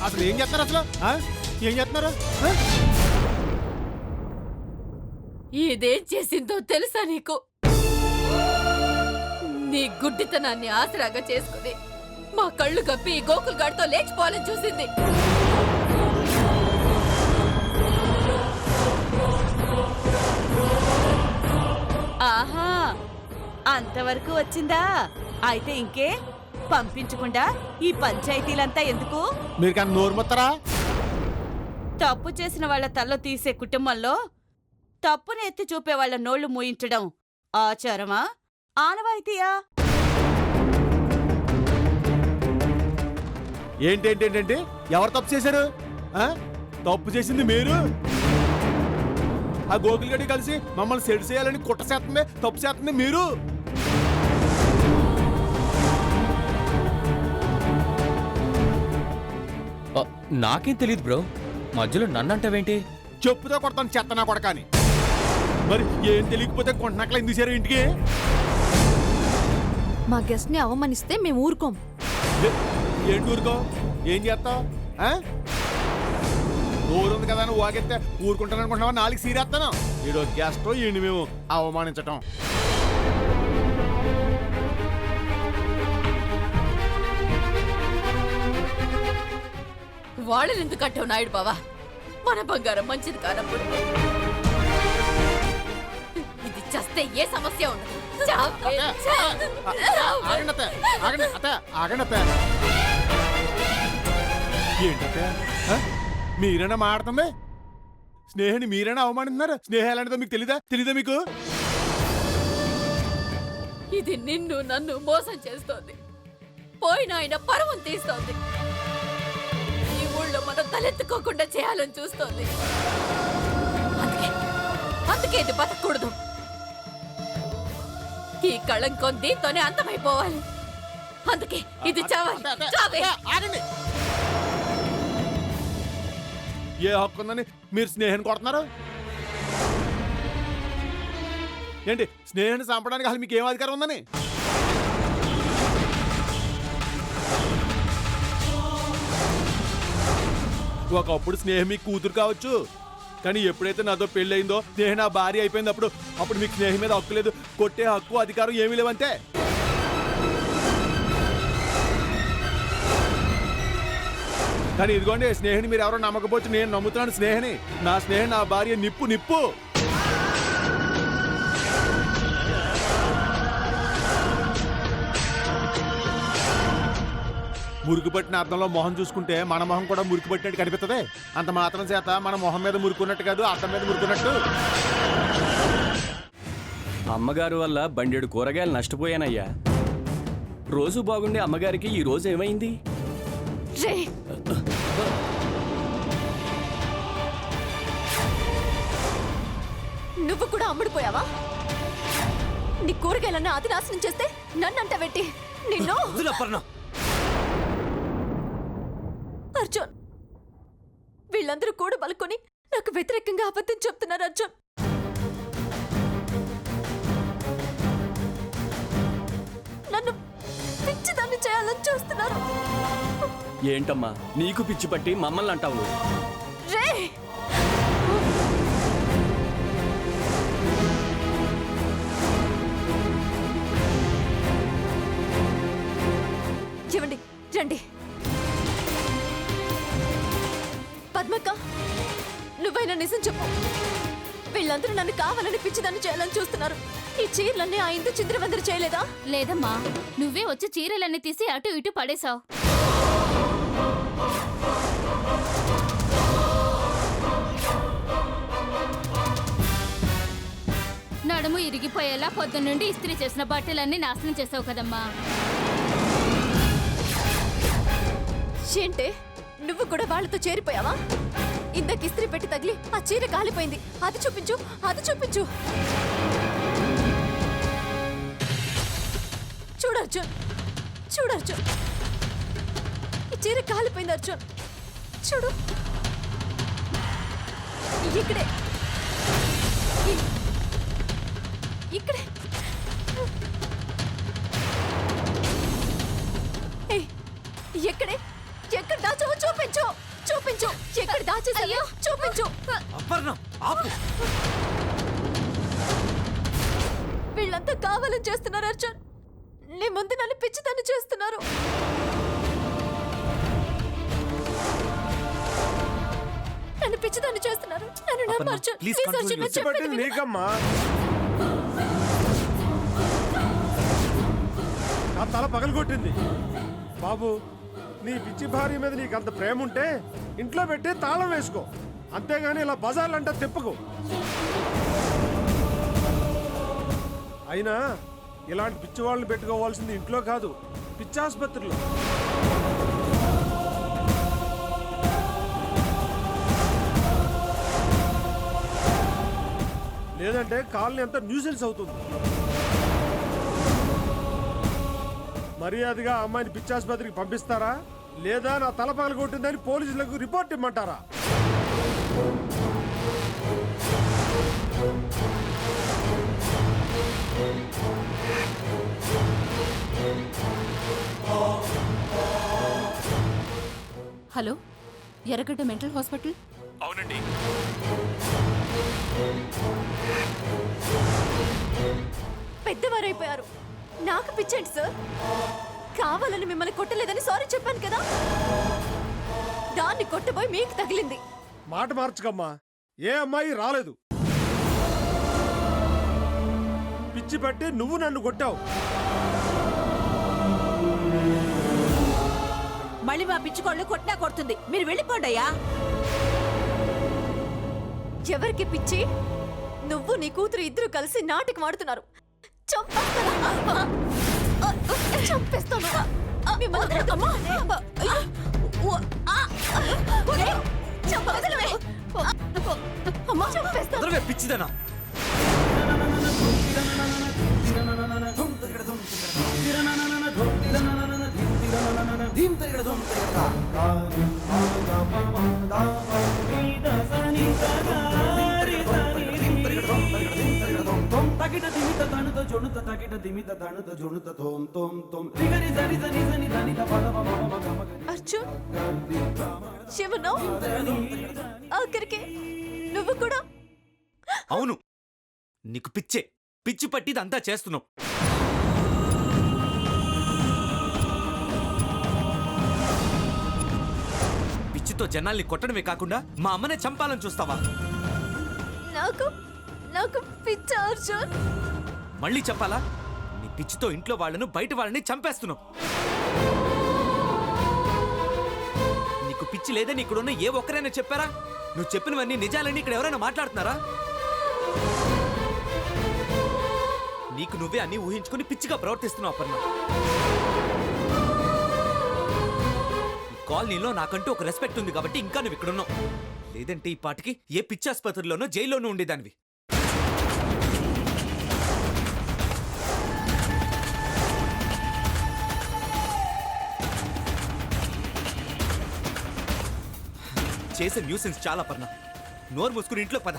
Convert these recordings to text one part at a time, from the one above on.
అసలు ఏం చేస్తున్నారు? అసలు ఏం చేస్తున్నారు? ఇదేం చేసిందో తెలుసా నీకు? నీ గుడ్డితనాన్ని ఆసరాగా చేసుకుని మా కళ్ళు కప్పి ఈ గోకుల్ గాడితో లేచిపోవాలని చూసింది. ఆహా, అంతవరకు వచ్చిందా? అయితే ఇంకే పంపించకుండా ఈ పంచాయతీలంతా ఎందుకు? మీరు కానీ నోరు మొత్తరా? తప్పు చేసిన వాళ్ళ తల్ల తీసే కుటుంబంలో తప్పుని ఎత్తి చూపే వాళ్ళ నోళ్లు మూయించడం ఆచారమా, ఆనవాయితీయా? ఏంటేంటేంటంటే ఎవరు తప్పు చేశారు? తప్పు చేసింది మీరు. ఆ గోకుల్ గడి కలిసి మమ్మల్ని సెట్ చేయాలని కుట్ర చేస్తుంది, తప్పు చేస్తుంది మీరు. నాకేం తెలియదు బ్రో, మధ్యలో నన్నంటావేంటి? చెప్పుతో కొడతాను చెత్తనా కొడకాని. మరి ఏం తెలియకపోతే కొంటున్నట్ల ఎందుకు చేశారు ఇంటికి? మా గెస్ట్ ని అవమానిస్తే మేము ఊరుకోం. ఏంటి ఊరుకో? ఏం చేస్తావు? ఊరుంది కదా నువ్వు వాగెత్తే ఊరుకుంటాను అనుకుంటున్నావా? నాలుగు సీరేస్తాను. ఈడో గెస్ట్ ఈయన్ని మేము అవమానించటం. వాళ్ళని ఎందుకు కట్టావు నాయుడు బావా? మన బంగారం మంచిది కానప్పుడు ఇది చస్తే ఏ సమస్య ఉండదు. ఏంటంటే మీరైనా మాట్లాడుతుంది? స్నేహిని మీరైనా అవమానిస్తున్నారు? స్నేహ ఎలాంటిదో మీకు తెలీదా మీకు? ఇది నిన్ను నన్ను మోసం చేస్తోంది. పోయిన ఆయన పరువం తీస్తోంది. ఈ ఊళ్ళో మనం తలెత్తుకోకుండా చేయాలని చూస్తోంది. అందుకే ఇది బతకూడదు. ఈ కళంకం దీంతోనే అంతమైపోవాలి. అందుకే ఇది చావాలి. ఏ హక్కు ఉందని మీరు స్నేహాన్ని కొడుతున్నారు? ఏంటి స్నేహాన్ని చంపడానికి అసలు మీకు ఏం అధికారం ఉందని? ఒకప్పుడు స్నేహం మీకు కూతురు కావచ్చు, కానీ ఎప్పుడైతే నాతో పెళ్లి అయిందో, స్నేహం నా భార్య అయిపోయింది, అప్పుడు మీకు స్నేహం మీద హక్కు లేదు. కొట్టే హక్కు అధికారం ఏమీ లేవంతే. కానీ ఇదిగోండి, స్నేహిని మీరు ఎవరో నమ్మకపోవచ్చు, నేను నమ్ముతున్నాను స్నేహిని. నా స్నేహం నా భార్య నిప్పు. మురికి పట్టిన అర్థంలో మొహం చూసుకుంటే మన మొహం కూడా మురికి పట్టినట్టు కనిపిస్తుంది. అంత మాత్రం చేత మన మొహం మీద మురుకున్నట్టు కాదు, అర్థం మీద మురుకున్నట్టు. అమ్మగారు వల్ల బండెడు కూరగాయలు నష్టపోయానయ్యా. రోజు బాగుండే అమ్మగారికి ఈ రోజు ఏమైంది? నువ్వు కూడా అమ్ముడుపోయావా? నీ కూరగాయలన్నా అది నాశనం చేస్తే నన్నంట పెట్టి నిన్ను. అర్జున్, వీళ్ళందరూ కూడా బలుకొని నాకు వ్యతిరేకంగా అబద్ధం చెప్తున్నారు. అర్జున్, నన్ను పిచ్చిదాన్ని చేయాలని చూస్తున్నారు. ఏంటమ్మా నీకు పిచ్చి పట్టి మమ్మల్ని అంటావు? రే, ఇవ్వండి, రండి. పద్మక్క, నువ్వైనా నిజం చెప్పు. వీళ్ళందరూ నన్ను కావాలని పిచ్చిదాన్ని చేయాలని చూస్తున్నారు. ఈ చీరలన్నీ ఆ ఇందు చింద్రవందరు చేయలేదా? లేదమ్మా, నువ్వే వచ్చి చీరలన్నీ తీసి అటు ఇటు పడేశావు. నడుము ఇరిగిపోయేలా పొద్దున్నుండి ఇస్త్రీ చేసిన బట్టలన్నీ నాశనం చేసావు కదమ్మా. ఏంటే, నువ్వు కూడా వాళ్ళతో చేరిపోయావా? ఇందాక ఇస్త్రీ పెట్టి తగిలి ఆ చీర కాలిపోయింది. అది చూపించు. చూడు అర్జున్, ఈ చీర కాలిపోయింది. అర్జున్, చూడు, ఇక్కడే. చూపించు. అపర్ణ ఆపు. వీళ్ళంతా కావాలని చేస్తున్నారు అర్జున్. నీ ముందు నన్ను పిచ్చిదాన్ని చేస్తున్నారు. నన్ను పిచ్చిదాన్ని చేస్తున్నారు. నన్ను నమ్ము Aparna, Arjun. please please control Arjun, నేను yourself. చెప్పేది పట్టింది విను. నీకమ్మా. నా తల పగలగొట్టింది. బాబు, నీ పిచ్చి భార్య మీద నీకు అంత ప్రేమ ఉంటే ఇంట్లో పెట్టి తాళం వేసుకో, అంతేగాని ఇలా బజార్లంటే తిప్పకు. అయినా ఇలాంటి పిచ్చి వాళ్ళని పెట్టుకోవాల్సింది ఇంట్లో కాదు, పిచ్చాసుపత్రిలో. లేదంటే కాలనీ అంతా న్యూసెన్స్ అవుతుంది. మర్యాదగా అమ్మాయిని పిచ్చాసుపత్రికి పంపిస్తారా, లేదా నా తల పగలగొట్టిందని పోలీసులకు రిపోర్ట్ ఇమ్మంటారా? హలో, ఎర్రగడ్డ మెంటల్ హాస్పిటల్. అవునండి. పెద్దవారైపోయారు. నాకు పిచ్చండి సార్. కావాలని మిమ్మల్ని కొట్టలేదని సారీ చెప్పాను కదా, దాన్ని కొట్టబోయి మీకు తగిలింది. మాట మార్చుకమ్మా, ఏ అమ్మాయి రాలేదు. పిచ్చి పట్టి నువ్వు నన్ను కొట్టావు. మళ్ళీ మా పిచ్చుకోళ్ళు కొట్టినా కొడుతుంది. మీరు వెళ్ళిపోండి అయ్యా. ఎవరికి పిచ్చి? నువ్వు నీ కూతురు ఇద్దరు కలిసి నాటకం ఆడుతున్నారు. చంపేస్తాను. మిమ్మల్ని వదలకమ్మా. వదలవే. అమ్మా, చంపేస్తాను. వదలవే పిచ్చిదనా. అర్జున్, శివను, ఆఖరికి నువ్వు కూడా. అవును, నీకు పిచ్చే. పిచ్చి పట్టిదంతా చేస్తున్నావు. పిచ్చితో జనాల్ని కొట్టడమే కాకుండా మా అమ్మనే చంపాలని చూస్తావా? నాకు నాకు పిచ్చ అర్జున్. మళ్ళీ చెప్పాలా? నీ పిచ్చితో ఇంట్లో వాళ్ళను బయట వాళ్ళని చంపేస్తున్నావు. నీకు పిచ్చి లేదని ఇక్కడున్న ఏ ఒక్కరైనా చెప్పారా? నువ్వు చెప్పినవన్నీ నిజాలని ఇక్కడ ఎవరైనా మాట్లాడుతున్నారా? నీకు నువ్వే అన్ని ఊహించుకుని పిచ్చిగా ప్రవర్తిస్తున్నావు అపర్ణ. ఈ కాలనీలో నాకంటూ ఒక రెస్పెక్ట్ ఉంది కాబట్టి ఇంకా నువ్వు ఇక్కడున్నావు. లేదంటే ఈ పాటికి ఏ పిచ్చి ఆసుపత్రిలోనో జైల్లోనూ ఉండేదానివి. చేసే న్యూసెన్స్ చాలా పర్ణ. నోరు మూసుకుని ఇంట్లో పద.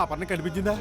ఆ పన్ను కనిపించిందా?